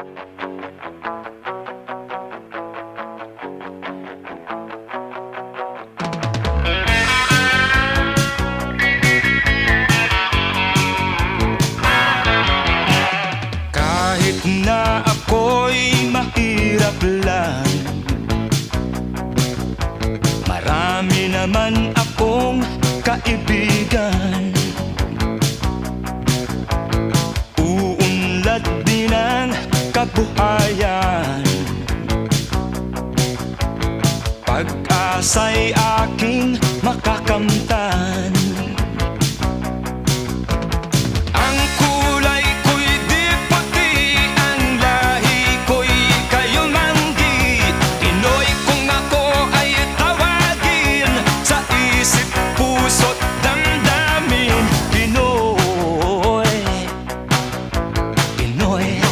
Kahit na ako'y mahirap lang, marami naman akong kaibigan. Uunlad din ang kabuhayan, pag-asa'y aking makakamtan.